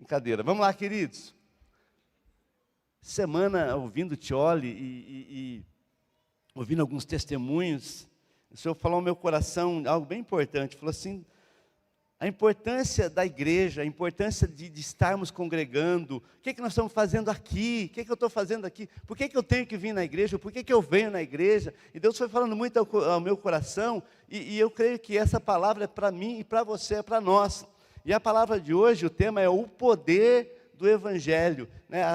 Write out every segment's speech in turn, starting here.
Brincadeira. Vamos lá, queridos. Semana, ouvindo Tioli e ouvindo alguns testemunhos, o Senhor falou ao meu coração algo bem importante. Falou assim, a importância da igreja, a importância de estarmos congregando. O que nós estamos fazendo aqui? O que eu estou fazendo aqui? Por que eu tenho que vir na igreja? Por que eu venho na igreja? E Deus foi falando muito ao meu coração, e eu creio que essa palavra é para mim e para você, é para nós. E a palavra de hoje, o tema é o poder do Evangelho.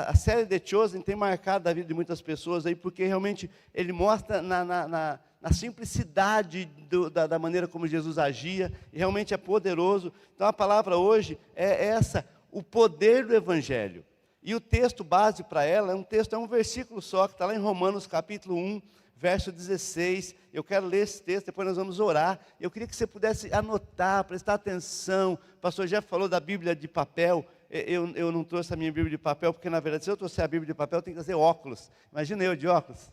A série The Chosen tem marcado a vida de muitas pessoas aí, porque realmente ele mostra na simplicidade da maneira como Jesus agia, e realmente é poderoso. Então a palavra hoje é essa, o poder do Evangelho. E o texto base para ela é um versículo só, que está lá em Romanos capítulo 1, verso 16, eu quero ler esse texto, depois nós vamos orar. Eu queria que você pudesse anotar, prestar atenção. O pastor Jeff falou da Bíblia de papel. Eu não trouxe a minha Bíblia de papel, porque na verdade, se eu trouxer a Bíblia de papel, eu tenho que trazer óculos. Imagina eu de óculos.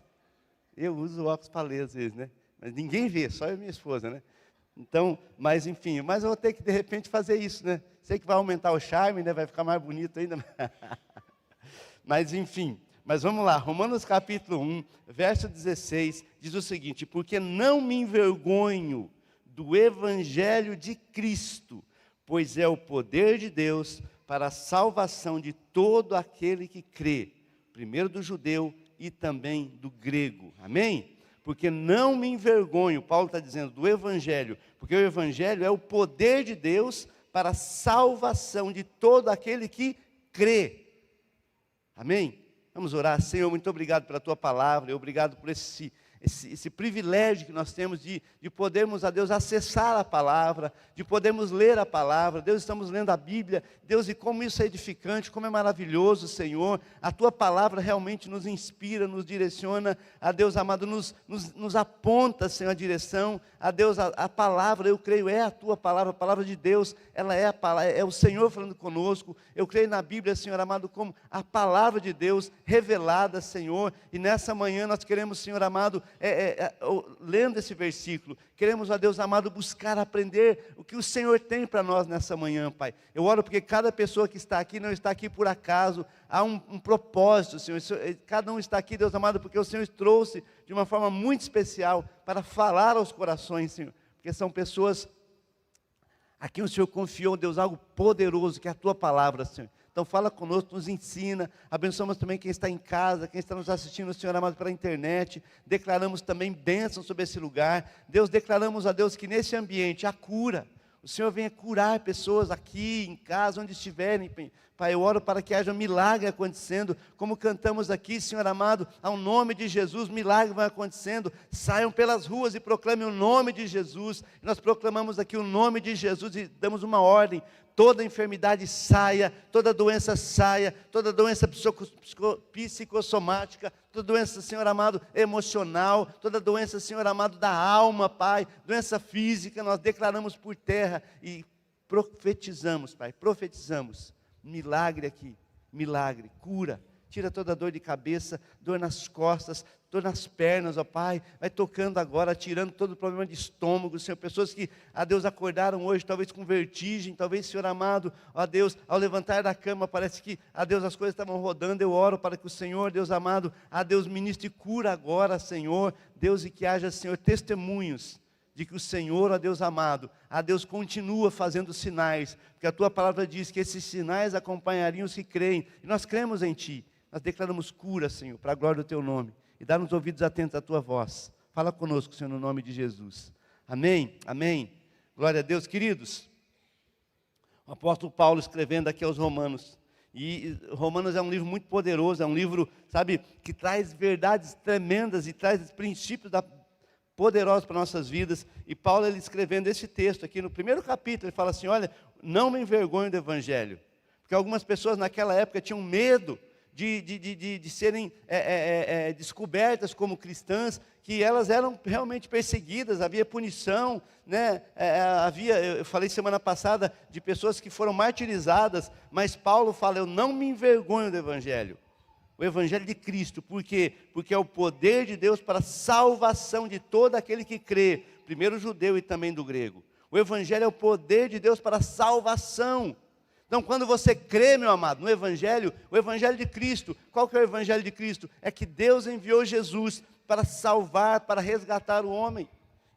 Eu uso óculos para ler às vezes, né? Mas ninguém vê, só eu e minha esposa, né? Então, mas enfim, mas eu vou ter que de repente fazer isso, né? Sei que vai aumentar o charme, né? Vai ficar mais bonito ainda. Mas enfim, mas vamos lá. Romanos capítulo 1, verso 16, diz o seguinte: porque não me envergonho do Evangelho de Cristo, pois é o poder de Deus para a salvação de todo aquele que crê, primeiro do judeu e também do grego. Amém? Porque não me envergonho, Paulo está dizendo, do Evangelho, porque o Evangelho é o poder de Deus para a salvação de todo aquele que crê. Amém? Vamos orar. Senhor, muito obrigado pela Tua palavra, e obrigado por esse privilégio que nós temos de podermos, a Deus, acessar a palavra, de podermos ler a palavra. Deus, estamos lendo a Bíblia, Deus, e como isso é edificante, como é maravilhoso, Senhor. A Tua palavra realmente nos inspira, nos direciona, a Deus amado, nos aponta, Senhor, a direção. A Deus, a palavra, eu creio, é a Tua palavra, a palavra de Deus, ela é a palavra, é o Senhor falando conosco. Eu creio na Bíblia, Senhor amado, como a palavra de Deus revelada, Senhor, e nessa manhã nós queremos, Senhor amado, lendo esse versículo, queremos, ó Deus amado, buscar aprender o que o Senhor tem para nós nessa manhã, Pai. Eu oro porque cada pessoa que está aqui não está aqui por acaso, há um propósito, Senhor. Cada um está aqui, Deus amado, porque o Senhor trouxe de uma forma muito especial para falar aos corações, Senhor, porque são pessoas a quem o Senhor confiou, Deus, algo poderoso, que é a Tua palavra, Senhor. Então fala conosco, nos ensina, abençoamos também quem está em casa, quem está nos assistindo, Senhor amado, pela internet. Declaramos também bênção sobre esse lugar. Deus, declaramos a Deus que nesse ambiente há cura. O Senhor venha curar pessoas aqui, em casa, onde estiverem. Pai, eu oro para que haja milagre acontecendo, como cantamos aqui, Senhor amado, ao nome de Jesus, milagre vai acontecendo. Saiam pelas ruas e proclamem o nome de Jesus. Nós proclamamos aqui o nome de Jesus e damos uma ordem: toda enfermidade saia, toda doença saia, toda doença psicossomática, toda doença, Senhor amado, emocional, toda doença, Senhor amado, da alma, Pai, doença física, nós declaramos por terra e profetizamos, Pai, profetizamos. Milagre aqui, milagre, cura, tira toda dor de cabeça, dor nas costas, dor nas pernas, ó Pai, vai tocando agora, tirando todo o problema de estômago, Senhor, pessoas que, a Deus, acordaram hoje, talvez com vertigem, talvez, Senhor amado, ó Deus, ao levantar da cama, parece que, a Deus, as coisas estavam rodando. Eu oro para que o Senhor, Deus amado, a Deus, ministre cura agora, Senhor, Deus, e que haja, Senhor, testemunhos de que o Senhor, ó Deus amado, a Deus continua fazendo sinais, porque a Tua palavra diz que esses sinais acompanhariam os que creem, e nós cremos em Ti. Nós declaramos cura, Senhor, para a glória do Teu nome, e dá-nos ouvidos atentos à Tua voz. Fala conosco, Senhor, no nome de Jesus. Amém, amém. Glória a Deus. Queridos, o apóstolo Paulo escrevendo aqui aos Romanos, e Romanos é um livro muito poderoso, é um livro, sabe, que traz verdades tremendas e traz princípios poderosos para nossas vidas. E Paulo, ele escrevendo esse texto aqui no primeiro capítulo, ele fala assim: olha, não me envergonho do Evangelho, porque algumas pessoas naquela época tinham medo de serem descobertas como cristãs, que elas eram realmente perseguidas, havia punição, né? Eu falei semana passada de pessoas que foram martirizadas, mas Paulo fala: eu não me envergonho do Evangelho. O Evangelho de Cristo. Por quê? Porque é o poder de Deus para a salvação de todo aquele que crê, primeiro o judeu e também do grego. O Evangelho é o poder de Deus para a salvação. Então, quando você crê, meu amado, no Evangelho, o Evangelho de Cristo, qual que é o Evangelho de Cristo? É que Deus enviou Jesus para salvar, para resgatar o homem.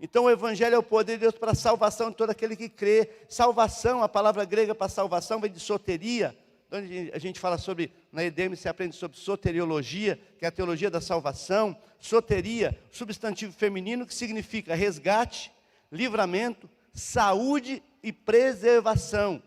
Então, o Evangelho é o poder de Deus para a salvação de todo aquele que crê. Salvação, a palavra grega para salvação vem de soteria, onde a gente fala sobre, na EDM se aprende sobre soteriologia, que é a teologia da salvação. Soteria, substantivo feminino que significa resgate, livramento, saúde e preservação.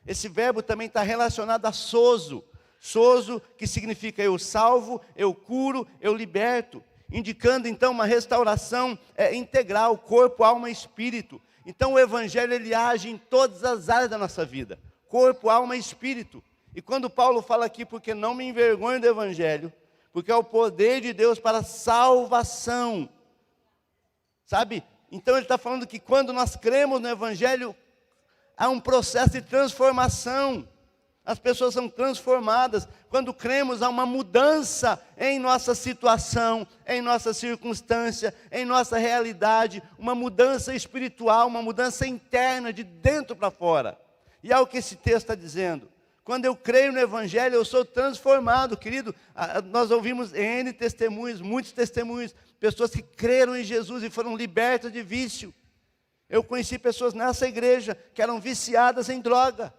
Esse verbo também está relacionado a sozo. Sozo, que significa eu salvo, eu curo, eu liberto. Indicando então uma restauração integral, corpo, alma e espírito. Então o Evangelho ele age em todas as áreas da nossa vida. Corpo, alma e espírito. E quando Paulo fala aqui, porque não me envergonho do Evangelho, porque é o poder de Deus para a salvação. Sabe? Então ele está falando que quando nós cremos no Evangelho, há um processo de transformação. As pessoas são transformadas. Quando cremos, há uma mudança em nossa situação, em nossa circunstância, em nossa realidade. Uma mudança espiritual, uma mudança interna, de dentro para fora. E é o que esse texto está dizendo. Quando eu creio no Evangelho, eu sou transformado, querido. Nós ouvimos N testemunhos, muitos testemunhos. Pessoas que creram em Jesus e foram libertas de vício. Eu conheci pessoas nessa igreja que eram viciadas em droga.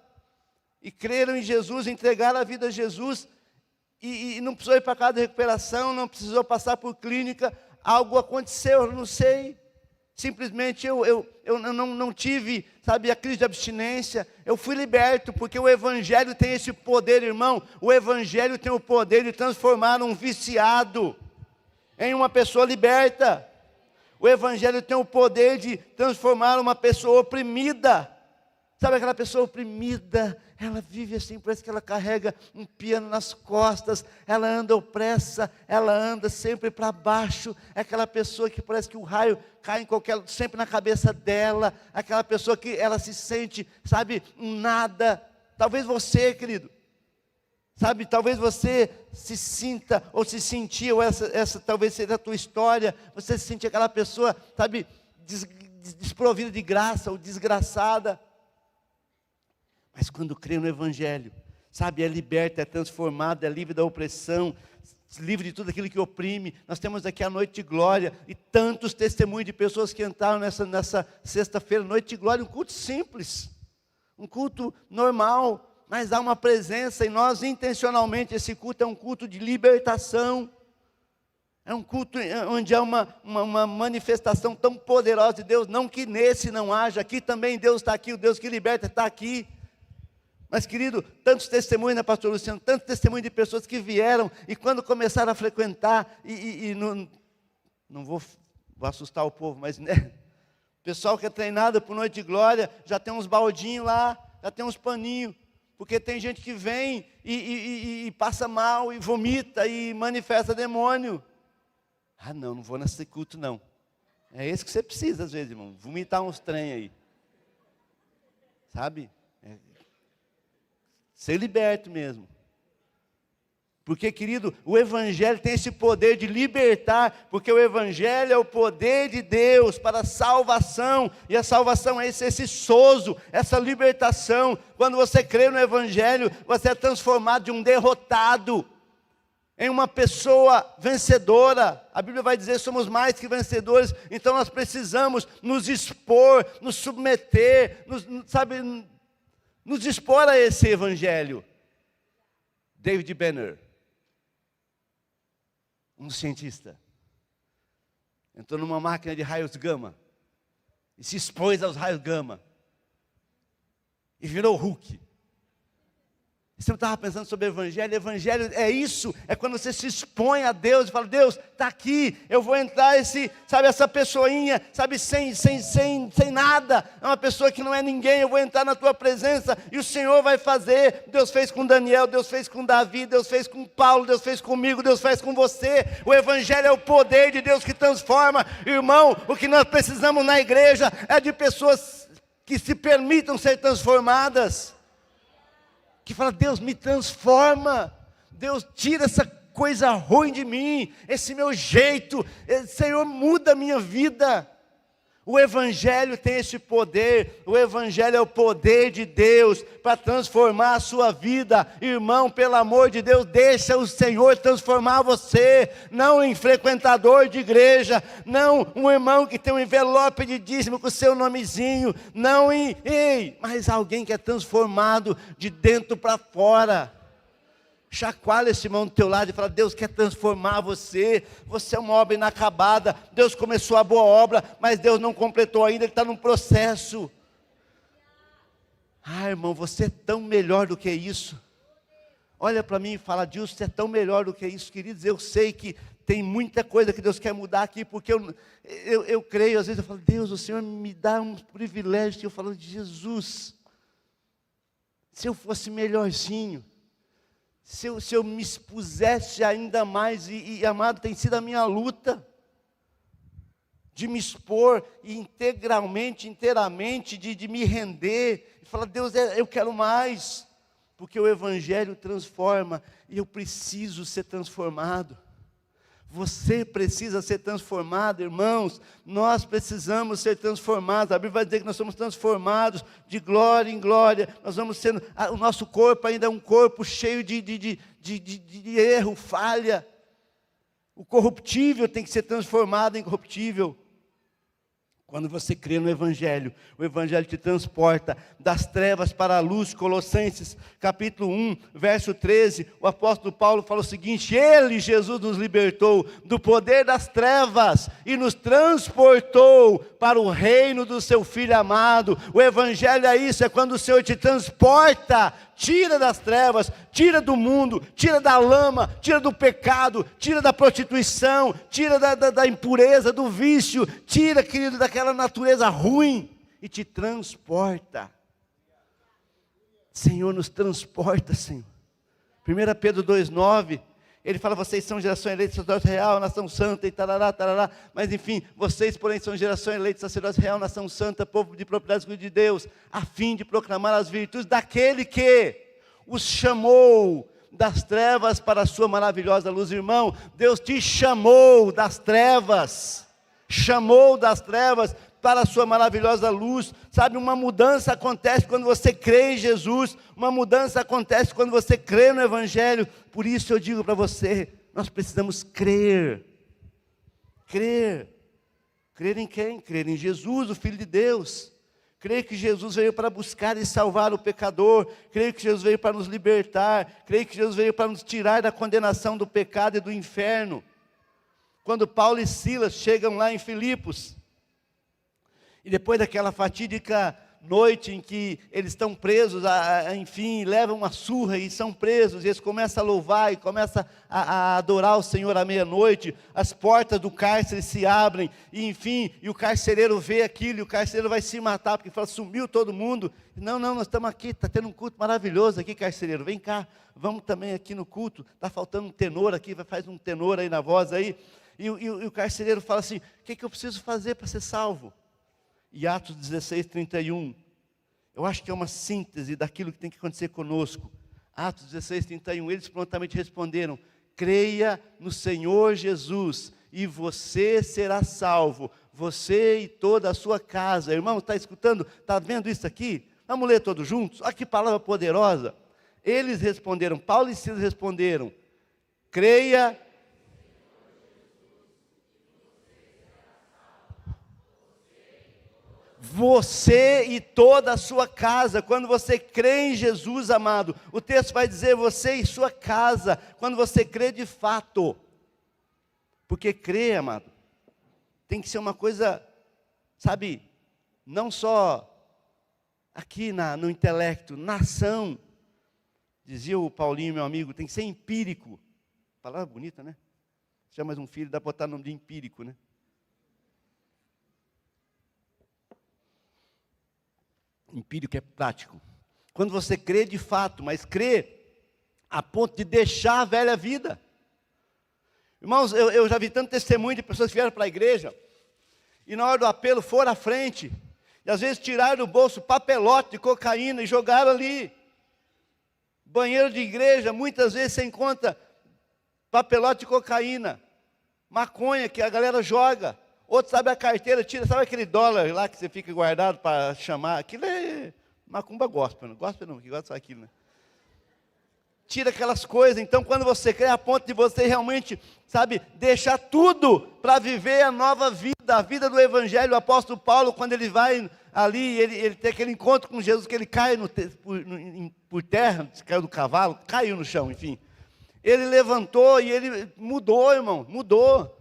E creram em Jesus, entregaram a vida a Jesus. E não precisou ir para casa de recuperação, não precisou passar por clínica. Algo aconteceu, eu não sei. Simplesmente eu não tive, sabe, a crise de abstinência. Eu fui liberto, porque o Evangelho tem esse poder, irmão. O Evangelho tem o poder de transformar um viciado em uma pessoa liberta. O Evangelho tem o poder de transformar uma pessoa oprimida. Sabe aquela pessoa oprimida? Ela vive assim, parece que ela carrega um piano nas costas. Ela anda opressa, ela anda sempre para baixo. É aquela pessoa que parece que o raio cai sempre na cabeça dela. Aquela pessoa que ela se sente, sabe, nada. Talvez você, querido, sabe, talvez você se sinta, ou se sentia, ou essa talvez seja a tua história, você se sente aquela pessoa, sabe, desprovida de graça, ou desgraçada. Mas quando crê no Evangelho, sabe, é liberta, é transformada, é livre da opressão, livre de tudo aquilo que oprime. Nós temos aqui a noite de glória, e tantos testemunhos de pessoas que entraram nessa sexta-feira, noite de glória, um culto simples, um culto normal, mas há uma presença, e nós intencionalmente, esse culto é um culto de libertação, é um culto onde há uma manifestação tão poderosa de Deus, não que nesse não haja, aqui também Deus está aqui, o Deus que liberta está aqui. Mas, querido, tantos testemunhos, né, pastor Luciano, tantos testemunhos de pessoas que vieram, e quando começaram a frequentar, não vou assustar o povo, mas, né, o pessoal que é treinado por noite de glória, já tem uns baldinhos lá, já tem uns paninhos, porque tem gente que vem e passa mal, e vomita, e manifesta demônio. Ah, não vou nesse culto não. É esse que você precisa às vezes, irmão, vomitar uns trem aí. Sabe? Ser liberto mesmo. Porque, querido, o Evangelho tem esse poder de libertar, porque o Evangelho é o poder de Deus para a salvação, e a salvação é esse sozo, essa libertação. Quando você crê no Evangelho, você é transformado de um derrotado em uma pessoa vencedora. A Bíblia vai dizer, somos mais que vencedores, então nós precisamos nos expor, nos submeter, nos expor a esse Evangelho. David Benner, um cientista, entrou numa máquina de raios gama, e se expôs aos raios gama, e virou Hulk. Você estava pensando sobre o Evangelho é isso, é quando você se expõe a Deus, e fala, Deus, está aqui, eu vou entrar, essa pessoinha, sabe, sem nada, é uma pessoa que não é ninguém, eu vou entrar na tua presença, e o Senhor vai fazer. Deus fez com Daniel, Deus fez com Davi, Deus fez com Paulo, Deus fez comigo, Deus faz com você. O Evangelho é o poder de Deus que transforma. Irmão, o que nós precisamos na igreja é de pessoas que se permitam ser transformadas, que fala, Deus me transforma, Deus tira essa coisa ruim de mim, esse meu jeito, Senhor muda a minha vida. O Evangelho tem esse poder, o Evangelho é o poder de Deus para transformar a sua vida. Irmão, pelo amor de Deus, deixa o Senhor transformar você, não em frequentador de igreja, não um irmão que tem um envelope de dízimo com o seu nomezinho, não mas alguém que é transformado de dentro para fora. Chacoalha esse irmão do teu lado e fala: Deus quer transformar você. Você é uma obra inacabada. Deus começou a boa obra, mas Deus não completou ainda, Ele está num processo. Irmão, você é tão melhor do que isso. Olha para mim e fala: Deus, você é tão melhor do que isso. Queridos, eu sei que tem muita coisa que Deus quer mudar aqui, porque eu creio, às vezes eu falo: Deus, o Senhor me dá um privilégio. E eu falo: Jesus, se eu fosse melhorzinho, se eu me expusesse ainda mais, amado, tem sido a minha luta, de me expor integralmente, inteiramente, de me render, e falar: Deus, eu quero mais, porque o Evangelho transforma, e eu preciso ser transformado. Você precisa ser transformado, irmãos. Nós precisamos ser transformados. A Bíblia vai dizer que nós somos transformados de glória em glória. Nós vamos sendo, o nosso corpo ainda é um corpo cheio de erro, falha. O corruptível tem que ser transformado em incorruptível. Quando você crê no Evangelho, o Evangelho te transporta das trevas para a luz. Colossenses capítulo 1, verso 13, o apóstolo Paulo fala o seguinte: Ele, Jesus, nos libertou do poder das trevas e nos transportou para o reino do seu Filho amado. O Evangelho é isso, é quando o Senhor te transporta, tira das trevas, tira do mundo, tira da lama, tira do pecado, tira da prostituição, tira da impureza, do vício, tira, querido, daquela natureza ruim e te transporta. Senhor, nos transporta, Senhor. 1 Pedro 2,9, ele fala: vocês são geração eleita, sacerdócio real, nação santa, e tarará, tarará. Mas enfim, vocês, porém, são geração eleita, sacerdócio real, nação santa, povo de propriedade exclusiva de Deus, a fim de proclamar as virtudes daquele que os chamou das trevas para a sua maravilhosa luz. Irmão, Deus te chamou das trevas, para a sua maravilhosa luz. Sabe, uma mudança acontece quando você crê em Jesus, uma mudança acontece quando você crê no Evangelho. Por isso eu digo para você, nós precisamos crer em quem? Crer em Jesus, o Filho de Deus. Creio que Jesus veio para buscar e salvar o pecador. Creio que Jesus veio para nos libertar. Creio que Jesus veio para nos tirar da condenação do pecado e do inferno. Quando Paulo e Silas chegam lá em Filipos, e depois daquela fatídica noite em que eles estão presos, enfim, levam uma surra e são presos, e eles começam a louvar e começam a adorar o Senhor à meia-noite, as portas do cárcere se abrem, e enfim, e o carcereiro vê aquilo, e o carcereiro vai se matar, porque fala: sumiu todo mundo. Não, nós estamos aqui, está tendo um culto maravilhoso aqui, carcereiro, vem cá, vamos também aqui no culto, está faltando um tenor aqui, faz um tenor aí na voz aí, e o carcereiro fala assim: o que eu preciso fazer para ser salvo? E Atos 16, 31, eu acho que é uma síntese daquilo que tem que acontecer conosco. Atos 16, 31, eles prontamente responderam: creia no Senhor Jesus, e você será salvo, você e toda a sua casa. Irmão, está escutando? Está vendo isso aqui? Vamos ler todos juntos? Olha que palavra poderosa. Eles responderam, Paulo e Silas responderam: creia. Você e toda a sua casa. Quando você crê em Jesus, amado, o texto vai dizer: você e sua casa, quando você crê de fato. Porque crer, amado, tem que ser uma coisa, sabe, não só aqui no intelecto, na ação. Dizia o Paulinho, meu amigo, tem que ser empírico. Palavra bonita, né? Se chama mais um filho, dá para botar o nome de empírico, né? Empírico é prático. Quando você crê de fato, mas crê a ponto de deixar a velha vida. Irmãos, eu já vi tanto testemunho de pessoas que vieram para a igreja e na hora do apelo foram à frente e às vezes tiraram do bolso papelote de cocaína e jogaram ali. Banheiro de igreja, muitas vezes você encontra papelote de cocaína, maconha que a galera joga, Outro sabe a carteira, tira, sabe aquele dólar lá que você fica guardado para chamar? Aquilo é macumba gospel, não gospel não, que gosta só aquilo, né? Tira aquelas coisas. Então, quando você crê, a ponto de você realmente, sabe, deixar tudo para viver a nova vida, a vida do Evangelho. O apóstolo Paulo, quando ele vai ali, ele tem aquele encontro com Jesus, que ele cai por terra, caiu do cavalo, caiu no chão, enfim. Ele levantou e ele mudou, irmão, mudou.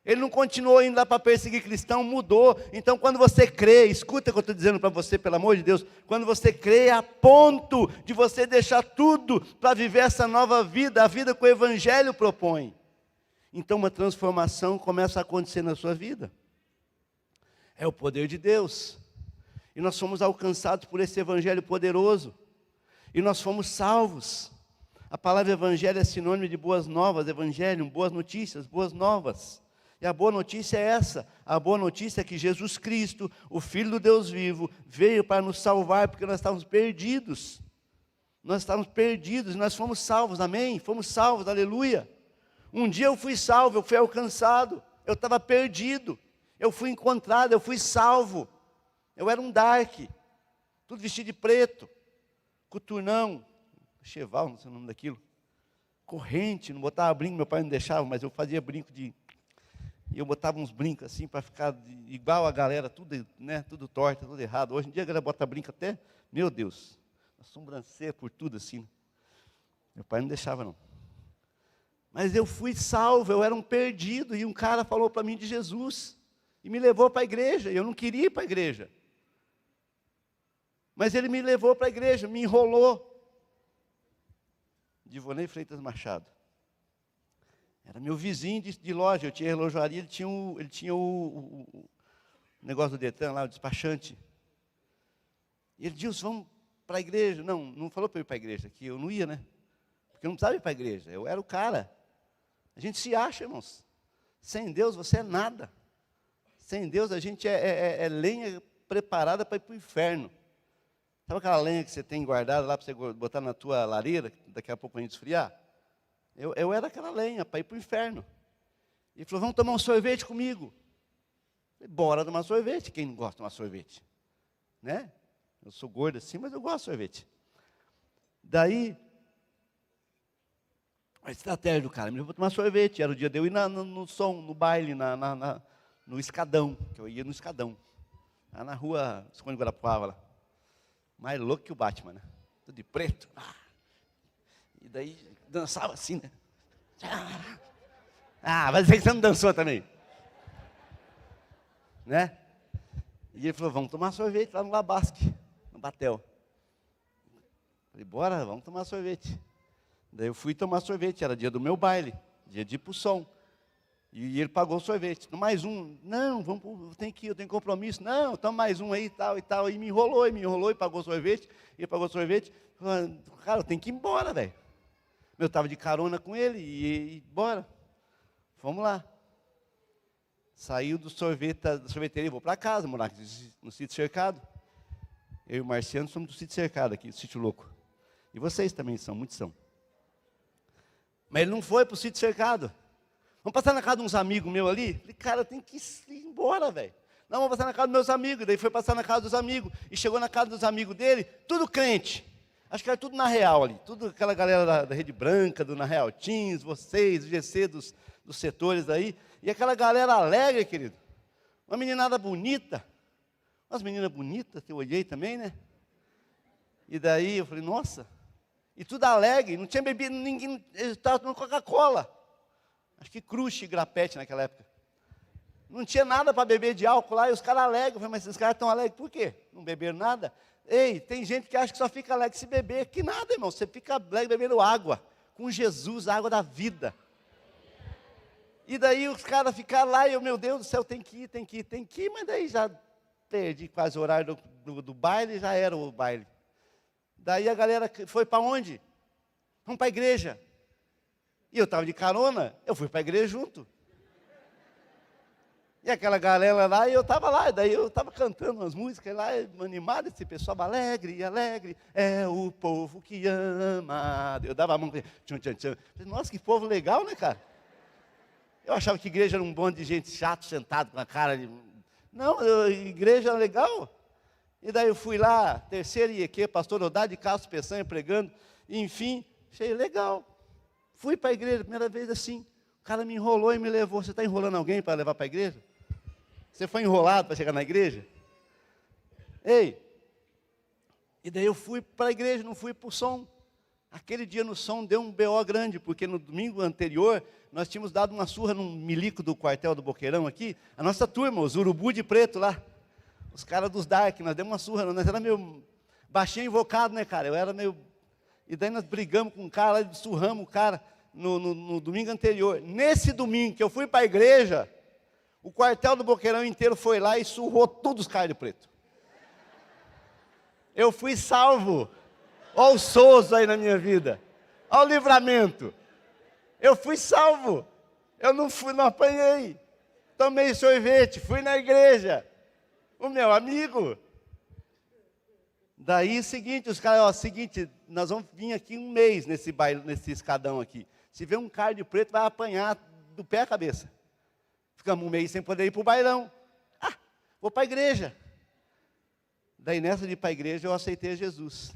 Ele não continuou indo lá para perseguir cristão, mudou. Então, quando você crê, escuta o que eu estou dizendo para você, pelo amor de Deus. Quando você crê, a ponto de você deixar tudo para viver essa nova vida, a vida que o Evangelho propõe. Então, uma transformação começa a acontecer na sua vida. É o poder de Deus. E nós fomos alcançados por esse Evangelho poderoso. E nós fomos salvos. A palavra Evangelho é sinônimo de boas novas, Evangelho, boas notícias, boas novas. E a boa notícia é essa, a boa notícia é que Jesus Cristo, o Filho do Deus vivo, veio para nos salvar, porque nós estávamos perdidos. Nós estávamos perdidos, nós fomos salvos, amém? Fomos salvos, aleluia. Um dia eu fui salvo, eu fui alcançado, eu estava perdido, eu fui encontrado, eu fui salvo. Eu era um dark, tudo vestido de preto, coturnão, cheval, não sei o nome daquilo, corrente, não botava brinco, meu pai não deixava, mas eu fazia brinco de... E eu botava uns brincos assim para ficar igual a galera, tudo, né, tudo torto, tudo errado. Hoje em dia a galera bota brinco até, meu Deus, a sobrancelha por tudo assim. Meu pai não deixava não. Mas eu fui salvo, eu era um perdido, e um cara falou para mim de Jesus, e me levou para a igreja, e eu não queria ir para a igreja. Mas ele me levou para a igreja, me enrolou. Divonei Freitas Machado. Era meu vizinho de loja, eu tinha relojaria, ele tinha o negócio do Detran lá, o despachante. E ele disse, vamos para a igreja. Não falou para eu ir para a igreja, que eu não ia, né? Porque eu não precisava ir para a igreja, eu era o cara. A gente se acha, irmãos. Sem Deus você é nada. Sem Deus a gente é lenha preparada para ir para o inferno. Sabe aquela lenha que você tem guardada lá para você botar na tua lareira, que daqui a pouco vai esfriar? Eu era aquela lenha para ir para o inferno. Ele falou, vamos tomar um sorvete comigo. Eu falei, bora tomar sorvete, quem não gosta de tomar sorvete? Né? Eu sou gordo assim, mas eu gosto de sorvete. Daí, a estratégia do cara, me levou tomar sorvete. Era o dia de eu ir no som, no baile, no Escadão, que eu ia no Escadão. Lá na rua Esconde Guarapuava, lá. Mais louco que o Batman, né? Tudo de preto. E daí, dançava assim, né? Vai dizer que você não dançou também. Né? E ele falou, vamos tomar sorvete lá no Labasque, no Batel. Falei, bora, vamos tomar sorvete. Daí eu fui tomar sorvete, era dia do meu baile, dia de ir pro som. E ele pagou o sorvete. Mais um, não, eu tenho que ir, eu tenho compromisso. Não, toma mais um aí, tal e tal. E me enrolou e pagou o sorvete. Ele pagou o sorvete. Cara, eu tenho que ir embora, velho. Eu estava de carona com ele e bora. Fomos lá. Saiu da sorveteria, vou para casa, morar no sítio cercado. Eu e o Marciano somos do sítio cercado aqui, do sítio louco. E vocês também são, muitos são. Mas ele não foi para o sítio cercado. Vamos passar na casa de uns amigos meus ali? Falei, cara, eu tenho que ir embora, velho. Não, vamos passar na casa dos meus amigos. Daí foi passar na casa dos amigos. E chegou na casa dos amigos dele, tudo crente. Acho que era tudo na Real ali. Tudo aquela galera da Rede Branca, do Na Real Teams, vocês, o GC dos setores aí. E aquela galera alegre, querido. Uma meninada bonita. Umas meninas bonitas, que eu olhei também, né? E daí eu falei, nossa. E tudo alegre, não tinha bebido, ninguém, eles estavam tomando Coca-Cola. Acho que Crush e Grapete naquela época. Não tinha nada para beber de álcool lá, e os caras alegres. Eu falei, mas esses caras estão alegres por quê? Não beberam nada? Ei, tem gente que acha que só fica alegre se beber. Que nada, irmão, você fica alegre bebendo água. Com Jesus, a água da vida. E daí os caras ficaram lá, e eu, meu Deus do céu, tem que ir. Mas daí já perdi quase o horário do baile, já era o baile. Daí a galera foi para onde? Vamos para a igreja. E eu estava de carona, eu fui para a igreja junto. E aquela galera lá, e eu estava lá, daí eu estava cantando umas músicas lá, animado, esse pessoal alegre, é o povo que ama. Eu dava a mão, tchum, tchum, tchum. Nossa, que povo legal, né, cara? Eu achava que igreja era um bando de gente chato, sentado com a cara de... Não, igreja era legal. E daí eu fui lá, terceira IEQ, pastor Odá de Castro Peçanha pregando, e, enfim, achei legal. Fui para a igreja, primeira vez assim, o cara me enrolou e me levou. Você está enrolando alguém para levar para a igreja? Você foi enrolado para chegar na igreja? Ei, e daí eu fui para a igreja, não fui para o som. Aquele dia no som deu um BO grande, porque no domingo anterior, nós tínhamos dado uma surra num milico do quartel do Boqueirão aqui, a nossa turma, os urubu de preto lá, os caras dos Dark, nós demos uma surra, nós era meio baixinho invocado, né, cara? Eu era meio... E daí nós brigamos com o cara, surramos o cara no domingo anterior. Nesse domingo que eu fui para a igreja, o quartel do Boqueirão inteiro foi lá e surrou todos os caras de preto. Eu fui salvo. Olha o Souza aí na minha vida. Olha o livramento. Eu fui salvo. Eu não apanhei. Tomei sorvete, fui na igreja. O meu amigo. Daí, seguinte, os caras, seguinte, nós vamos vir aqui um mês nesse escadão aqui. Se vê um cara de preto, vai apanhar do pé à cabeça. Ficamos um mês sem poder ir para o bailão. Ah, vou para a igreja. Daí, nessa de ir para a igreja, eu aceitei Jesus.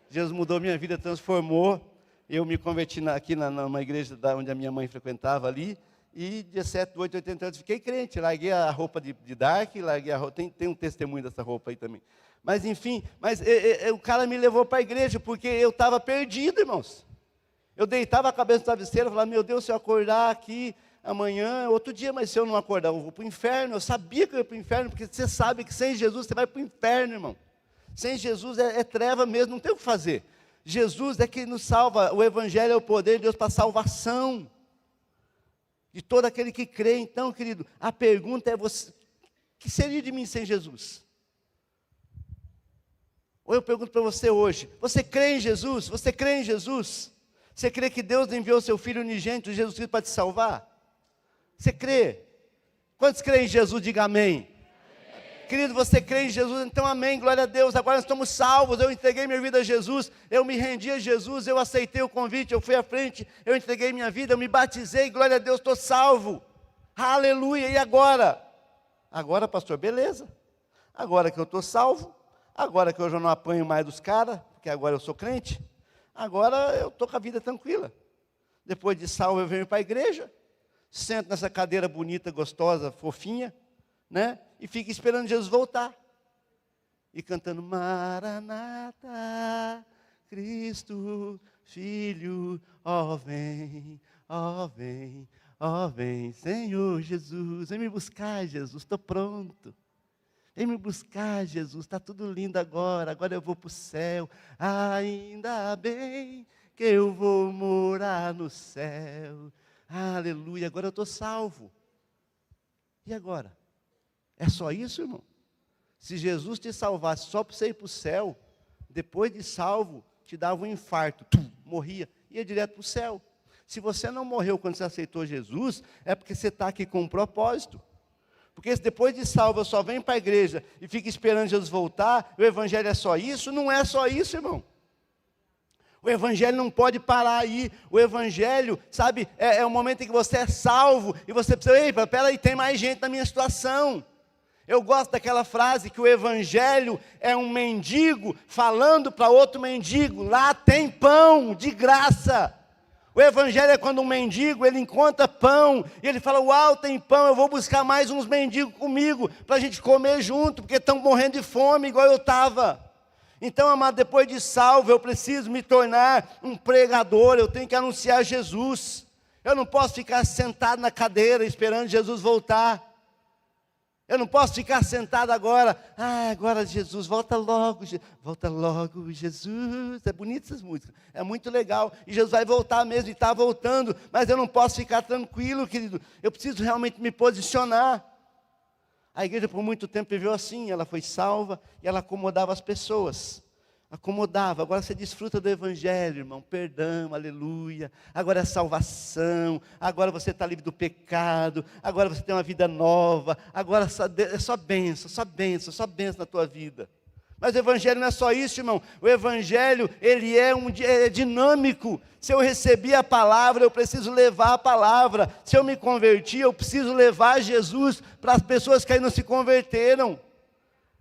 Jesus mudou minha vida, transformou. Eu me converti aqui numa igreja onde a minha mãe frequentava ali. E dia 7 de 8 de 88 fiquei crente. Larguei a roupa de dark, larguei a roupa. Tem um testemunho dessa roupa aí também. Mas enfim, o cara me levou para a igreja porque eu estava perdido, irmãos. Eu deitava a cabeça no travesseiro e falava, meu Deus, se eu acordar aqui amanhã, outro dia, mas se eu não acordar, eu vou para o inferno. Eu sabia que eu ia para o inferno, porque você sabe que sem Jesus você vai para o inferno, irmão. Sem Jesus é treva mesmo, não tem o que fazer. Jesus é que nos salva, o Evangelho é o poder de Deus para a salvação de todo aquele que crê. Então, querido, a pergunta é, você, o que seria de mim sem Jesus? Ou eu pergunto para você hoje, você crê em Jesus? Você crê em Jesus? Você crê que Deus enviou seu Filho unigênito, Jesus Cristo, para te salvar? Você crê? Quantos creem em Jesus? Diga amém. Querido, você crê em Jesus? Então amém, glória a Deus. Agora nós estamos salvos, eu entreguei minha vida a Jesus, eu me rendi a Jesus, eu aceitei o convite, eu fui à frente, eu entreguei minha vida, eu me batizei, glória a Deus, estou salvo. Aleluia, e agora? Agora, pastor, beleza. Agora que eu estou salvo, agora que eu já não apanho mais dos caras, porque agora eu sou crente, agora eu estou com a vida tranquila. Depois de salvo eu venho para a igreja, sento nessa cadeira bonita, gostosa, fofinha, né? E fico esperando Jesus voltar. E cantando, Maranata, Cristo, Filho, ó vem, ó vem, ó vem, Senhor Jesus. Vem me buscar, Jesus, estou pronto. Vem me buscar, Jesus, está tudo lindo agora eu vou para o céu. Ainda bem que eu vou morar no céu. Aleluia, agora eu estou salvo. E agora? É só isso, irmão? Se Jesus te salvasse só para você ir para o céu, depois de salvo, te dava um infarto, morria, ia direto para o céu. Se você não morreu quando você aceitou Jesus, é porque você está aqui com um propósito. Porque se depois de salvo eu só venho para a igreja e fico esperando Jesus voltar, o evangelho é só isso? Não é só isso, irmão. O evangelho não pode parar aí. O evangelho, sabe, é o momento em que você é salvo e você precisa, ei, peraí, tem mais gente na minha situação. Eu gosto daquela frase que o evangelho é um mendigo falando para outro mendigo, lá tem pão de graça. O evangelho é quando um mendigo, ele encontra pão, e ele fala, uau, tem pão, eu vou buscar mais uns mendigos comigo, para a gente comer junto, porque estão morrendo de fome, igual eu estava. Então, amado, depois de salvo, eu preciso me tornar um pregador, eu tenho que anunciar Jesus. Eu não posso ficar sentado na cadeira, esperando Jesus voltar. Eu não posso ficar sentado agora, agora Jesus, volta logo Jesus. É bonito essas músicas, é muito legal, e Jesus vai voltar mesmo, e está voltando, mas eu não posso ficar tranquilo, querido, eu preciso realmente me posicionar. A igreja por muito tempo viveu assim, ela foi salva, e ela acomodava as pessoas, acomodava. Agora você desfruta do evangelho, irmão, perdão, aleluia, agora é salvação, agora você está livre do pecado, agora você tem uma vida nova, agora é só bênção na tua vida. Mas o evangelho não é só isso, irmão. O evangelho, ele é dinâmico. Se eu recebi a palavra, eu preciso levar a palavra. Se eu me converti, eu preciso levar Jesus para as pessoas que ainda não se converteram.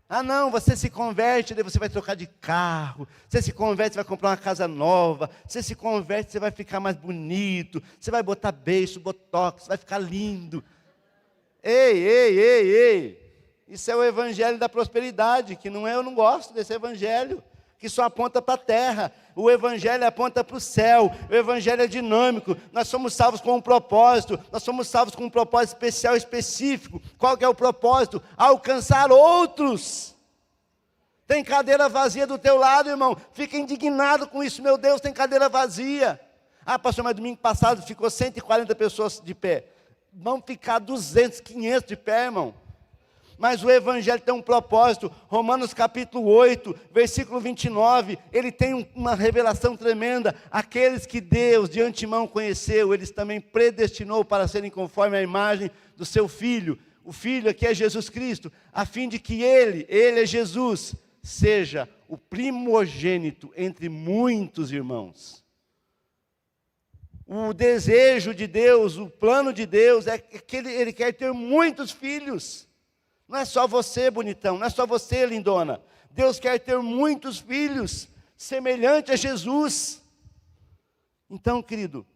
Ah não, você se converte, daí você vai trocar de carro. Você se converte, você vai comprar uma casa nova. Você se converte, você vai ficar mais bonito. Você vai botar beiço, botox, vai ficar lindo. Ei. Isso é o evangelho da prosperidade, que não é, eu não gosto desse evangelho, que só aponta para a terra. O evangelho aponta para o céu. O evangelho é dinâmico. Nós somos salvos com um propósito. Nós somos salvos com um propósito especial, específico. Qual que é o propósito? Alcançar outros. Tem cadeira vazia do teu lado, irmão. Fica indignado com isso. Meu Deus, tem cadeira vazia. Ah, pastor, mas domingo passado ficou 140 pessoas de pé. Vão ficar 200, 500 de pé, irmão. Mas o evangelho tem um propósito. Romanos capítulo 8, versículo 29, ele tem uma revelação tremenda. Aqueles que Deus de antemão conheceu, eles também predestinou para serem conforme a imagem do seu Filho. O Filho aqui é Jesus Cristo, a fim de que ele é Jesus, seja o primogênito entre muitos irmãos. O desejo de Deus, o plano de Deus é que ele quer ter muitos filhos. Não é só você, bonitão, não é só você, lindona. Deus quer ter muitos filhos, semelhante a Jesus. Então, querido,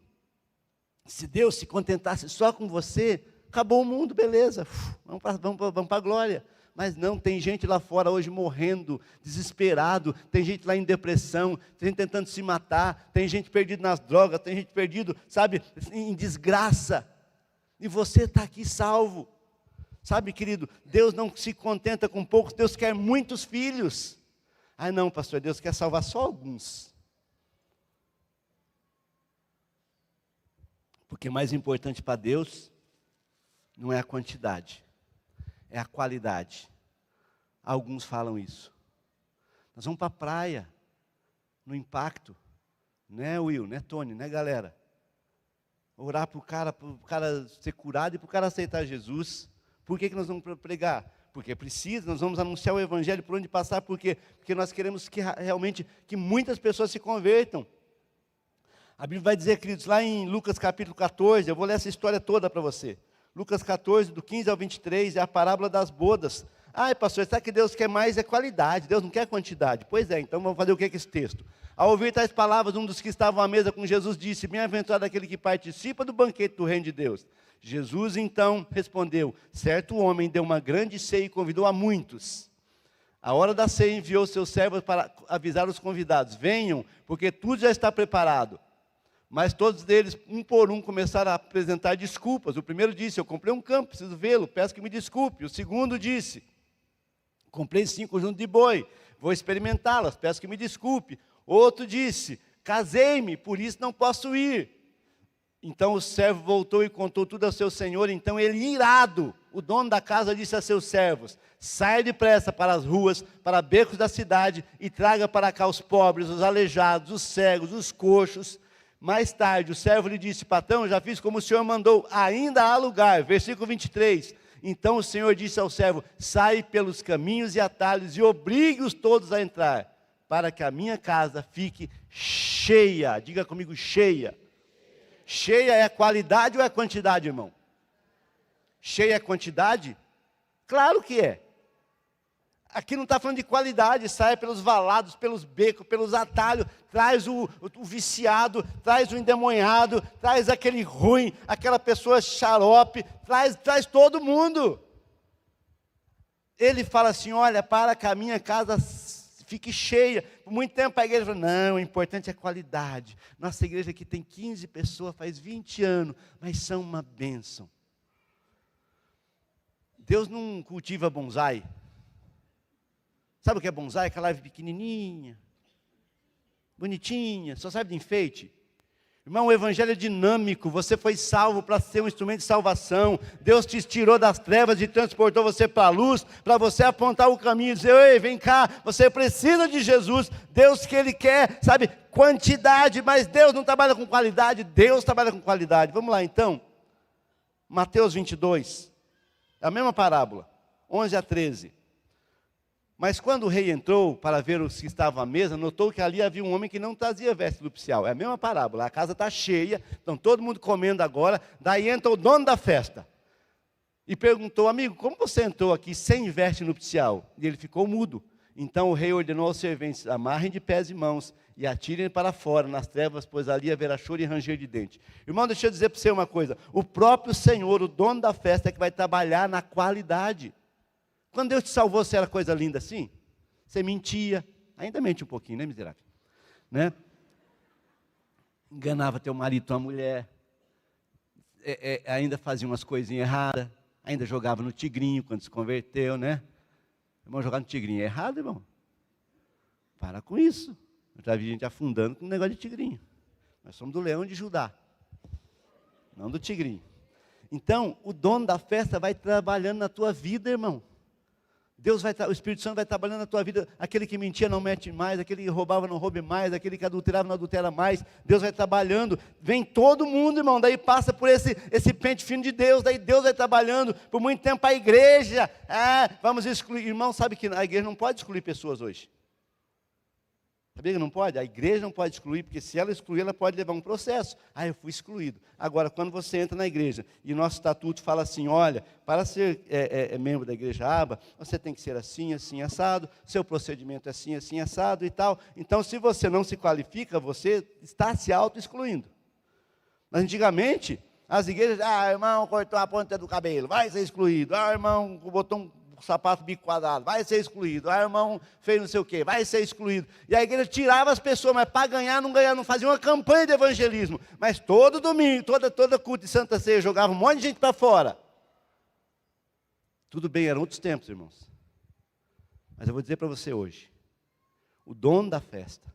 se Deus se contentasse só com você, acabou o mundo, beleza. Vamos para a glória. Mas não, tem gente lá fora hoje morrendo, desesperado, tem gente lá em depressão, tem gente tentando se matar, tem gente perdida nas drogas, tem gente perdido, sabe, em desgraça. E você está aqui salvo. Sabe, querido, Deus não se contenta com poucos, Deus quer muitos filhos. Ah não, pastor, Deus quer salvar só alguns. Porque mais importante para Deus não é a quantidade, é a qualidade. Alguns falam isso. Nós vamos para a praia, no impacto, né, Will, né, Tony, né, galera? Orar para o cara ser curado e para o cara aceitar Jesus. Por que nós vamos pregar? Porque precisa, nós vamos anunciar o evangelho por onde passar, porque nós queremos que realmente que muitas pessoas se convertam. A Bíblia vai dizer, queridos, lá em Lucas capítulo 14, eu vou ler essa história toda para você. Lucas 14, do 15 ao 23, é a parábola das bodas. Ai, pastor, sabe que Deus quer mais é qualidade, Deus não quer quantidade. Pois é, então vamos fazer o que é esse texto? Ao ouvir tais palavras, um dos que estavam à mesa com Jesus disse, bem-aventurado aquele que participa do banquete do reino de Deus. Jesus então respondeu, certo homem deu uma grande ceia e convidou a muitos. A hora da ceia enviou seus servos para avisar os convidados, venham, porque tudo já está preparado. Mas todos eles, um por um, começaram a apresentar desculpas. O primeiro disse, eu comprei um campo, preciso vê-lo, peço que me desculpe. O segundo disse, comprei 5 conjuntos de boi, vou experimentá-las, peço que me desculpe. Outro disse, casei-me, por isso não posso ir. Então o servo voltou e contou tudo ao seu senhor. Então ele, irado, o dono da casa disse a seus servos, saia depressa para as ruas, para becos da cidade, e traga para cá os pobres, os aleijados, os cegos, os coxos. Mais tarde o servo lhe disse, patrão, já fiz como o senhor mandou, ainda há lugar. Versículo 23. Então o senhor disse ao servo, sai pelos caminhos e atalhos e obrigue-os todos a entrar, para que a minha casa fique cheia. Diga comigo, cheia. Cheia é a qualidade ou é a quantidade, irmão? Cheia é a quantidade? Claro que é. Aqui não está falando de qualidade, sai pelos valados, pelos becos, pelos atalhos, traz o viciado, traz o endemoniado, traz aquele ruim, aquela pessoa xarope, traz todo mundo. Ele fala assim, olha, para que a minha casa fique cheia. Por muito tempo a igreja falou, não, o importante é a qualidade. Nossa igreja aqui tem 15 pessoas, faz 20 anos, mas são uma bênção. Deus não cultiva bonsai. Sabe o que é bonsai? Aquela árvore pequenininha, bonitinha, só serve de enfeite. Irmão, o evangelho é dinâmico, você foi salvo para ser um instrumento de salvação. Deus te tirou das trevas e transportou você para a luz, para você apontar o caminho e dizer, ei, vem cá, você precisa de Jesus. Deus que Ele quer, sabe, quantidade, mas Deus não trabalha com qualidade, Deus trabalha com qualidade. Vamos lá então, Mateus 22, é a mesma parábola, 11 a 13. Mas quando o rei entrou para ver os que estavam à mesa, notou que ali havia um homem que não trazia veste nupcial. É a mesma parábola, a casa está cheia, estão todo mundo comendo agora, daí entra o dono da festa. E perguntou, amigo, como você entrou aqui sem veste nupcial? E ele ficou mudo. Então o rei ordenou aos serventes, amarrem de pés e mãos e atirem para fora nas trevas, pois ali haverá choro e ranger de dente. Irmão, deixa eu dizer para você uma coisa, o próprio Senhor, o dono da festa, é que vai trabalhar na qualidade. Quando Deus te salvou, você era coisa linda assim? Você mentia, ainda mente um pouquinho, né, miserável? Né? Enganava teu marido, tua mulher, ainda fazia umas coisinhas erradas, ainda jogava no tigrinho quando se converteu, né? Irmão, jogar no tigrinho é errado, irmão? Para com isso. Eu já vi gente afundando com um negócio de tigrinho. Nós somos do leão de Judá, não do tigrinho. Então, o dono da festa vai trabalhando na tua vida, irmão. O Espírito Santo vai trabalhando na tua vida. Aquele que mentia não mente mais, aquele que roubava não roube mais, aquele que adulterava não adultera mais. Deus vai trabalhando. Vem todo mundo, irmão. Daí passa por esse pente fino de Deus. Daí Deus vai trabalhando. Por muito tempo a igreja. Vamos excluir. Irmão, sabe que a igreja não pode excluir pessoas hoje. Sabia que não pode? A igreja não pode excluir, porque se ela excluir, ela pode levar um processo. Eu fui excluído. Agora, quando você entra na igreja, e nosso estatuto fala assim, olha, para ser membro da igreja ABA, você tem que ser assim, assim, assado, seu procedimento é assim, assim, assado e tal. Então, se você não se qualifica, você está se auto-excluindo. Mas antigamente, as igrejas, irmão, cortou a ponta do cabelo, vai ser excluído. Irmão, botou um sapato bico quadrado, vai ser excluído. Irmão, fez não sei o quê, vai ser excluído. E a igreja tirava as pessoas, mas para ganhar, não fazia uma campanha de evangelismo. Mas todo domingo, toda culto de Santa Ceia, jogava um monte de gente para fora. Tudo bem, eram outros tempos, irmãos. Mas eu vou dizer para você hoje, o dono da festa,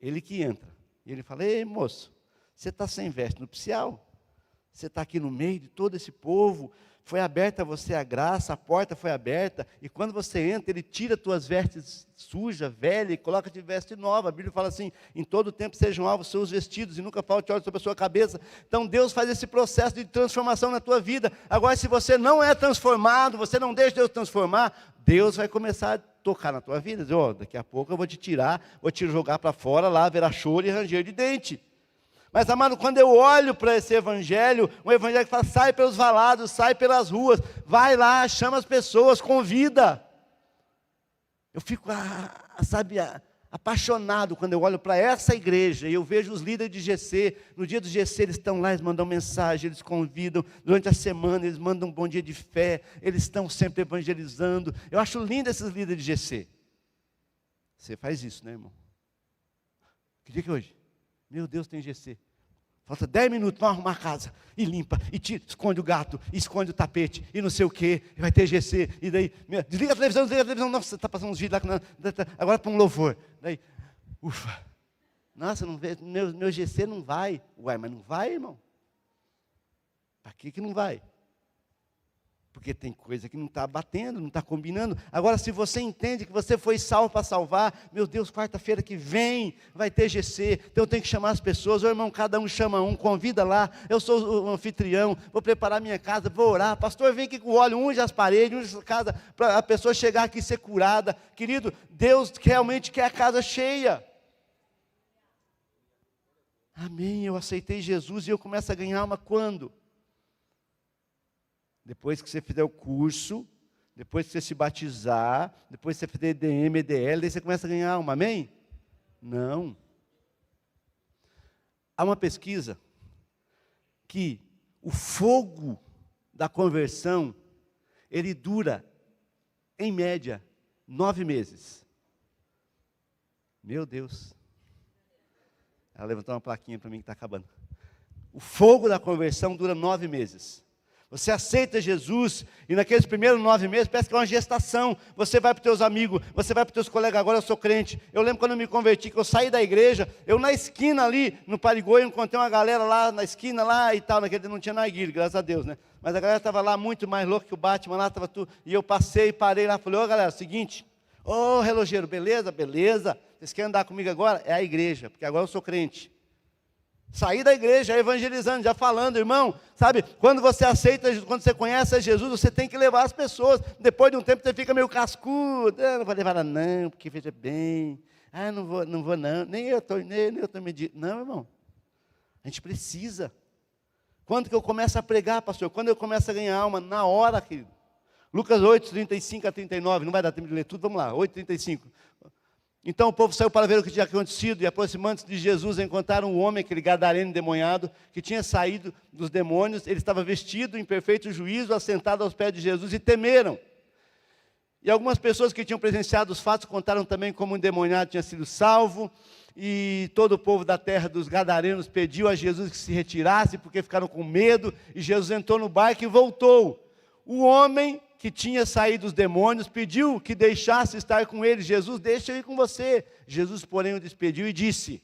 ele que entra, e ele fala, ei moço, você está sem veste nupcial? Você está aqui no meio de todo esse povo, foi aberta a você a graça, a porta foi aberta, e quando você entra, ele tira tuas vestes sujas, velhas, e coloca de veste nova. A Bíblia fala assim, em todo tempo sejam alvos seus vestidos, e nunca falte óleo sobre a sua cabeça. Então Deus faz esse processo de transformação na tua vida. Agora, se você não é transformado, você não deixa Deus transformar, Deus vai começar a tocar na tua vida, dizer, daqui a pouco eu vou te tirar, vou te jogar para fora, lá haverá choro e ranger de dente. Mas, amado, quando eu olho para esse evangelho, um evangelho que fala, sai pelos valados, sai pelas ruas, vai lá, chama as pessoas, convida. Eu fico, apaixonado quando eu olho para essa igreja, e eu vejo os líderes de GC, no dia do GC eles estão lá, eles mandam mensagem, eles convidam, durante a semana eles mandam um bom dia de fé, eles estão sempre evangelizando. Eu acho lindo esses líderes de GC. Você faz isso, né, irmão? Que dia que é hoje? Meu Deus, tem GC. Falta 10 minutos, vamos arrumar a casa. E limpa, e tira, esconde o gato, esconde o tapete, e não sei o quê. E vai ter GC. E daí, desliga a televisão. Nossa, está passando uns vídeos lá. Agora para um louvor. Daí, ufa. Nossa, não vê, meu GC não vai. Uai, mas não vai, irmão? Para que não vai? Porque tem coisa que não está batendo, não está combinando. Agora, se você entende que você foi salvo para salvar, meu Deus, quarta-feira que vem vai ter GC, então eu tenho que chamar as pessoas. Ô irmão, cada um chama um, convida lá. Eu sou o anfitrião, vou preparar minha casa, vou orar. Pastor, vem aqui com o óleo, unge as paredes, unge a casa, para a pessoa chegar aqui e ser curada. Querido, Deus realmente quer a casa cheia. Amém, eu aceitei Jesus e eu começo a ganhar alma quando? Depois que você fizer o curso, depois que você se batizar, depois que você fizer EDM, EDL, daí você começa a ganhar alma, amém? Não. Há uma pesquisa que o fogo da conversão, ele dura, em média, 9 meses. Meu Deus. Ela levantou uma plaquinha para mim que está acabando. O fogo da conversão dura 9 meses. Você aceita Jesus, e naqueles primeiros 9 meses, parece que é uma gestação. Você vai para os teus amigos, você vai para os teus colegas, agora eu sou crente. Eu lembro quando eu me converti, que eu saí da igreja, eu na esquina ali, no Parigoi, eu encontrei uma galera lá na esquina, lá e tal, naquele não tinha narguilha, graças a Deus, né? Mas a galera estava lá muito mais louca que o Batman, lá estava tudo, e eu passei, parei lá, falei, galera, seguinte, relogeiro, beleza? Beleza, vocês querem andar comigo agora? É a igreja, porque agora eu sou crente. Sair da igreja, evangelizando, já falando, irmão, sabe, quando você aceita, quando você conhece a Jesus, você tem que levar as pessoas. Depois de um tempo você fica meio cascudo, não vou levar ela não, porque veja bem, não vou não, nem eu estou medindo. Não, irmão, a gente precisa. Quando que eu começo a pregar, pastor? Quando eu começo a ganhar alma? Na hora, querido. Lucas 8, 35 a 39, não vai dar tempo de ler tudo, vamos lá, 8, 35. Então o povo saiu para ver o que tinha acontecido, e aproximando-se de Jesus, encontraram um homem, aquele gadareno endemoniado, que tinha saído dos demônios. Ele estava vestido em perfeito juízo, assentado aos pés de Jesus, e temeram. E algumas pessoas que tinham presenciado os fatos contaram também como o endemoniado tinha sido salvo, e todo o povo da terra dos gadarenos pediu a Jesus que se retirasse, porque ficaram com medo, e Jesus entrou no barco e voltou. O homem que tinha saído dos demônios pediu que deixasse estar com ele. Jesus, deixa eu ir com você. Jesus, porém, o despediu e disse: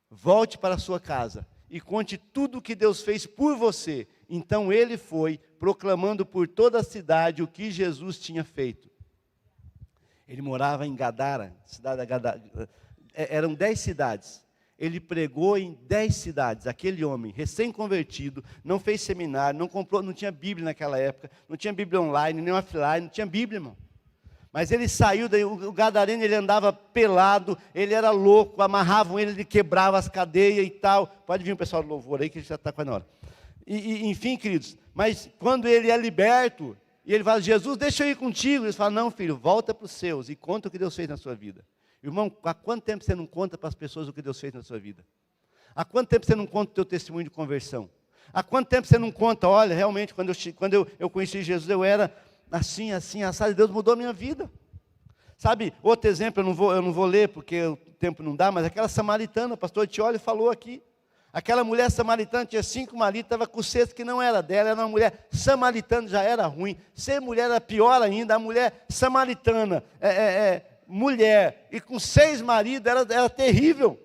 volte para a sua casa e conte tudo o que Deus fez por você. Então ele foi, proclamando por toda a cidade o que Jesus tinha feito. Ele morava em Gadara, cidade da Gadara. Eram 10 cidades. Ele pregou em 10 cidades. Aquele homem, recém-convertido, não fez seminário, não comprou, não tinha Bíblia naquela época, não tinha Bíblia online, nem offline, não tinha Bíblia, irmão. Mas ele saiu, daí, o gadareno, ele andava pelado, ele era louco, amarravam ele quebrava as cadeias e tal. Pode vir o pessoal do louvor aí, que já está quase na hora. Enfim, queridos, mas quando ele é liberto, e ele fala: Jesus, deixa eu ir contigo. Ele fala: não, filho, volta para os seus e conta o que Deus fez na sua vida. Irmão, há quanto tempo você não conta para as pessoas o que Deus fez na sua vida? Há quanto tempo você não conta o teu testemunho de conversão? Há quanto tempo você não conta: olha, realmente, quando eu conheci Jesus, eu era assim, assado, e Deus mudou a minha vida. Sabe, outro exemplo, eu não vou ler, porque o tempo não dá, mas aquela samaritana, o pastor Tioli falou aqui. Aquela mulher samaritana tinha 5 maridos, estava com o sexto que não era dela, era uma mulher samaritana, já era ruim. Ser mulher era pior ainda. A mulher samaritana, mulher, e com 6 maridos, era terrível.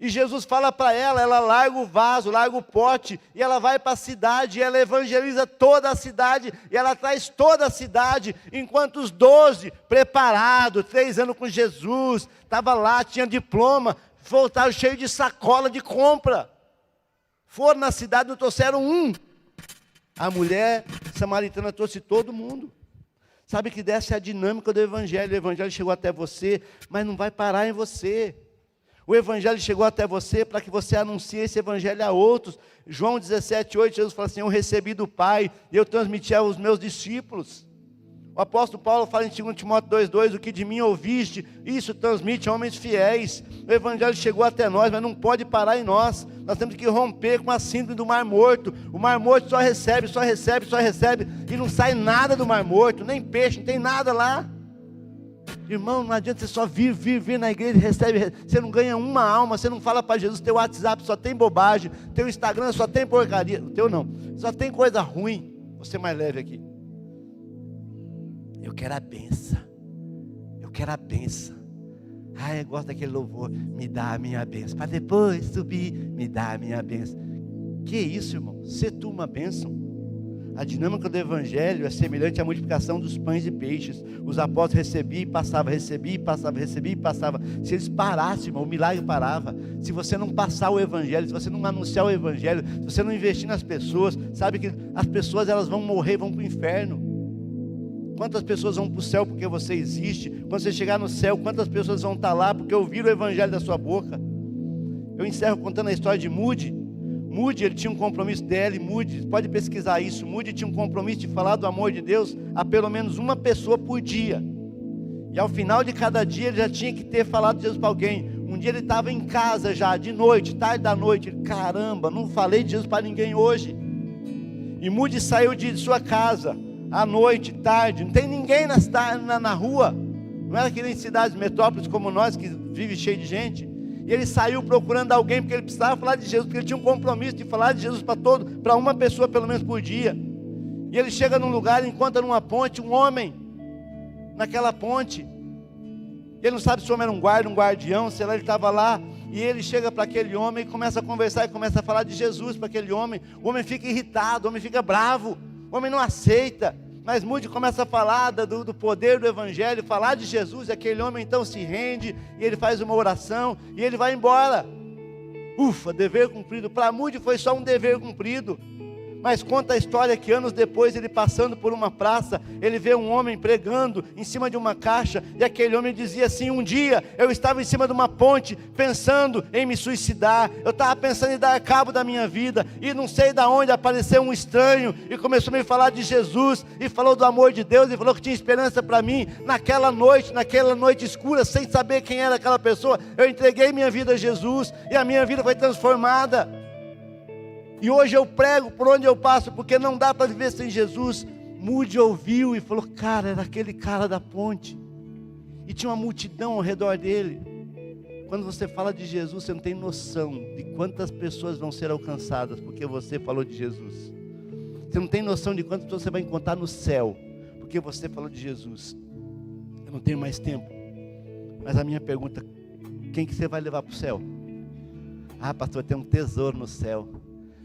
E Jesus fala para ela larga o vaso, larga o pote, e ela vai para a cidade, e ela evangeliza toda a cidade, e ela traz toda a cidade, enquanto os 12, preparados, 3 anos com Jesus, estavam lá, tinha diploma, voltaram cheios de sacola de compra. Foram na cidade, não trouxeram um. A mulher samaritana trouxe todo mundo. Sabe que dessa é a dinâmica do Evangelho. O Evangelho chegou até você, mas não vai parar em você. O Evangelho chegou até você para que você anuncie esse Evangelho a outros. João 17:8, Jesus fala assim: eu recebi do Pai, e eu transmiti aos meus discípulos. O apóstolo Paulo fala em 2 Timóteo 2:2, o que de mim ouviste, isso transmite a homens fiéis. O Evangelho chegou até nós, mas não pode parar em nós. Nós temos que romper com a síndrome do Mar Morto. O Mar Morto só recebe, e não sai nada do Mar Morto, nem peixe, não tem nada lá. Irmão, não adianta você só vir na igreja e recebe. Você não ganha uma alma, você não fala para Jesus. Teu WhatsApp só tem bobagem, teu Instagram só tem porcaria. O teu não, só tem coisa ruim. Você mais leve aqui. Eu quero a benção. Eu quero a benção. Eu gosto daquele louvor. Me dá a minha benção. Para depois subir, me dá a minha benção. Que isso, irmão? Ser tu uma bênção. A dinâmica do Evangelho é semelhante à multiplicação dos pães e peixes. Os apóstolos recebiam e passavam, recebiam e passavam, recebiam e passavam. Se eles parassem, irmão, o milagre parava. Se você não passar o Evangelho, se você não anunciar o Evangelho, se você não investir nas pessoas, sabe que as pessoas elas vão morrer, vão para o inferno. Quantas pessoas vão para o céu porque você existe? Quando você chegar no céu, quantas pessoas vão estar lá porque ouviram o Evangelho da sua boca? Eu encerro contando a história de Moody. Moody, ele tinha um compromisso dele, Moody, pode pesquisar isso. Moody tinha um compromisso de falar do amor de Deus a pelo menos uma pessoa por dia. E ao final de cada dia ele já tinha que ter falado de Jesus para alguém. Um dia ele estava em casa já, de noite, tarde da noite. Ele, caramba, não falei de Jesus para ninguém hoje. E Moody saiu de sua casa, à noite, tarde, não tem ninguém na rua. Não era que nem cidades, metrópoles como nós, que vive cheio de gente. E ele saiu procurando alguém, porque ele precisava falar de Jesus, porque ele tinha um compromisso de falar de Jesus para uma pessoa pelo menos por dia. E ele chega num lugar, encontra numa ponte um homem, naquela ponte. Ele não sabe se o homem era um guarda, um guardião, sei lá, ele estava lá. E ele chega para aquele homem e começa a conversar, e começa a falar de Jesus para aquele homem. O homem fica irritado, o homem fica bravo, o homem não aceita. Mas Moody começa a falar do poder do Evangelho, falar de Jesus, e aquele homem então se rende, e ele faz uma oração, e ele vai embora. Ufa, dever cumprido. Para muitos foi só um dever cumprido. Mas conta a história que anos depois, ele passando por uma praça, ele vê um homem pregando em cima de uma caixa, e aquele homem dizia assim: um dia eu estava em cima de uma ponte, pensando em me suicidar, eu estava pensando em dar cabo da minha vida, e não sei de onde apareceu um estranho, e começou a me falar de Jesus, e falou do amor de Deus, e falou que tinha esperança para mim. Naquela noite escura, sem saber quem era aquela pessoa, eu entreguei minha vida a Jesus, e a minha vida foi transformada. E hoje eu prego por onde eu passo, porque não dá para viver sem Jesus. Moody ouviu e falou: cara, era aquele cara da ponte. E tinha uma multidão ao redor dele. Quando você fala de Jesus, você não tem noção de quantas pessoas vão ser alcançadas, porque você falou de Jesus. Você não tem noção de quantas pessoas você vai encontrar no céu, porque você falou de Jesus. Eu não tenho mais tempo, mas a minha pergunta: quem que você vai levar para o céu? Ah, pastor, tem um tesouro no céu.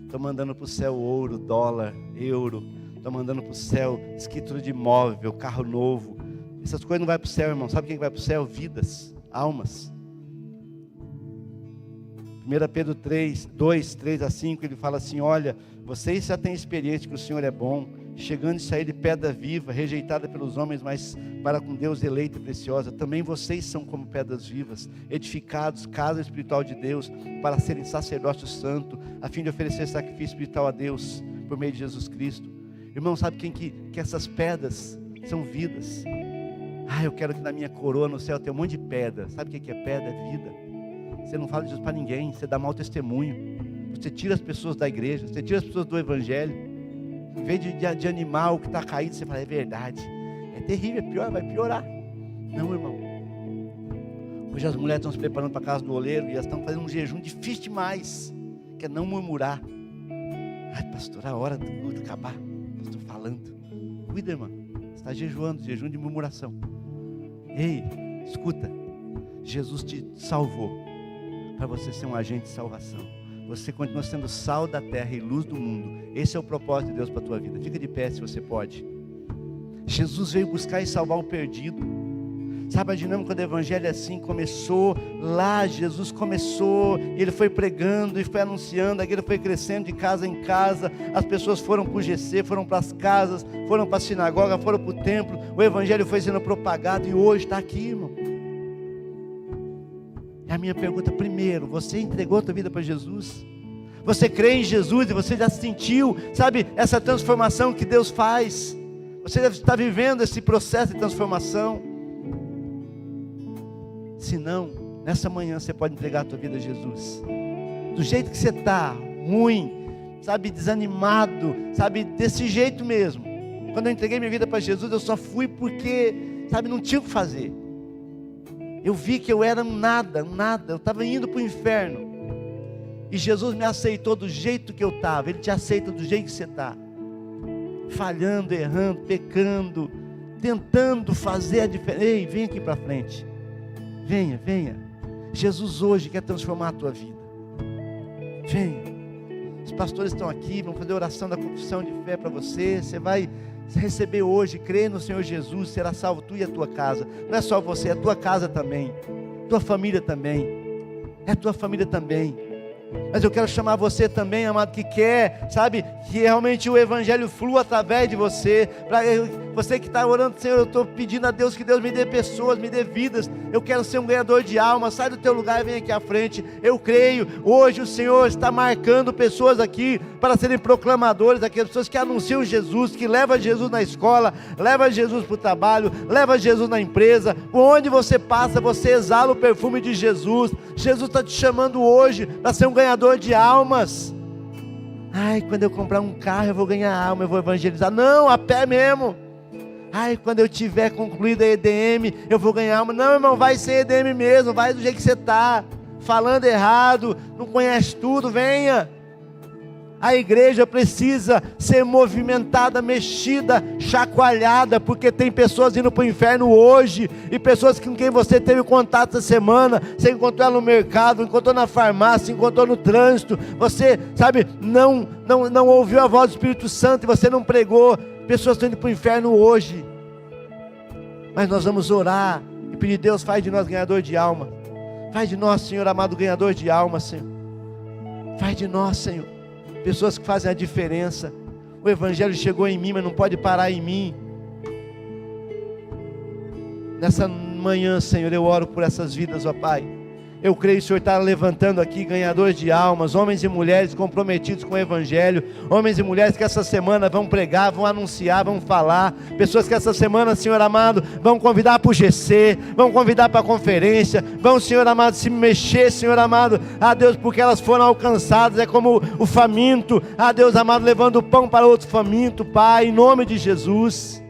Estou mandando para o céu ouro, dólar, euro. Estou mandando para o céu escritura de imóvel, carro novo. Essas coisas não vai para o céu, irmão. Sabe quem vai para o céu? Vidas, almas. 1 Pedro 3, 2, 3 a 5, ele fala assim: olha, vocês já têm experiência que o Senhor é bom, chegando a sair de pedra viva, rejeitada pelos homens, mas para com Deus eleita e preciosa. Também vocês são como pedras vivas, edificados, casa espiritual de Deus, para serem sacerdócio santo, a fim de oferecer sacrifício espiritual a Deus, por meio de Jesus Cristo. Irmão, sabe quem que essas pedras são vidas? Ah, eu quero que na minha coroa no céu tenha um monte de pedra. Sabe o que é pedra? É vida. Você não fala de Jesus para ninguém, você dá mau testemunho, você tira as pessoas da igreja, você tira as pessoas do evangelho. Em vez de animar o que está caído, você fala: é verdade, é terrível, é pior, vai piorar. Não, irmão. Hoje as mulheres estão se preparando para a casa do oleiro, e elas estão fazendo um jejum difícil demais, que é não murmurar. Ai, pastor, a hora do culto acabar, estou falando. Cuida, irmão, você está jejuando, jejum de murmuração. Ei, escuta, Jesus te salvou para você ser um agente de salvação. Você continua sendo sal da terra e luz do mundo. Esse é o propósito de Deus para a tua vida. Fica de pé se você pode. Jesus veio buscar e salvar o perdido. Sabe, a dinâmica do evangelho é assim. Começou lá, Jesus começou, e ele foi pregando e foi anunciando. Aquilo foi crescendo de casa em casa. As pessoas foram para o GC, foram para as casas, foram para a sinagoga, foram para o templo. O evangelho foi sendo propagado, e hoje está aqui, irmão. É a minha pergunta: primeiro, você entregou a tua vida para Jesus? Você crê em Jesus e você já sentiu, sabe, essa transformação que Deus faz? Você deve estar vivendo esse processo de transformação. Se não, nessa manhã você pode entregar a tua vida a Jesus. Do jeito que você está, ruim, sabe, desanimado, sabe, desse jeito mesmo. Quando eu entreguei minha vida para Jesus, eu só fui porque, sabe, não tinha o que fazer. Eu vi que eu era um nada, eu estava indo para o inferno. E Jesus me aceitou do jeito que eu estava. Ele te aceita do jeito que você está. Falhando, errando, pecando, tentando fazer a diferença. Ei, vem aqui para frente. Venha, venha. Jesus hoje quer transformar a tua vida. Venha. Os pastores estão aqui, vão fazer oração da confissão de fé para você. Você vai receber hoje, crer no Senhor Jesus, será salvo tu e a tua casa. Não é só você, é a tua casa também, tua família também, é a tua família também. Mas eu quero chamar você também, amado, que quer, sabe, que realmente o evangelho flua através de você. Para você que está orando: Senhor, eu estou pedindo a Deus que Deus me dê pessoas, me dê vidas. Eu quero ser um ganhador de alma. Sai do teu lugar e vem aqui à frente. Eu creio, hoje o Senhor está marcando pessoas aqui para serem proclamadores, aquelas pessoas que anunciam Jesus, que levam Jesus na escola, levam Jesus para o trabalho, levam Jesus na empresa. Por onde você passa, você exala o perfume de Jesus. Jesus está te chamando hoje para ser um ganhador de almas. Ai, quando eu comprar um carro eu vou ganhar alma, eu vou evangelizar. Não, a pé mesmo. Ai, quando eu tiver concluído a EDM eu vou ganhar alma. Não, irmão, vai ser EDM mesmo. Vai do jeito que você está, falando errado, não conhece tudo, venha. A igreja precisa ser movimentada, mexida, chacoalhada, porque tem pessoas indo para o inferno hoje, e pessoas com quem você teve contato essa semana, você encontrou ela no mercado, encontrou na farmácia, encontrou no trânsito, você, sabe, não ouviu a voz do Espírito Santo e você não pregou. Pessoas estão indo para o inferno hoje, mas nós vamos orar e pedir: Deus, faz de nós ganhador de alma, faz de nós, Senhor amado, ganhador de alma, Senhor. Faz de nós, Senhor, pessoas que fazem a diferença. O Evangelho chegou em mim, mas não pode parar em mim. Nessa manhã, Senhor, eu oro por essas vidas, ó Pai. Eu creio que o Senhor está levantando aqui ganhadores de almas, homens e mulheres comprometidos com o Evangelho, homens e mulheres que essa semana vão pregar, vão anunciar, vão falar, pessoas que essa semana, Senhor amado, vão convidar para o GC, vão convidar para a conferência, vão, Senhor amado, se mexer, Senhor amado, Deus, porque elas foram alcançadas, é como o faminto, Deus amado, levando o pão para outro faminto, Pai, em nome de Jesus.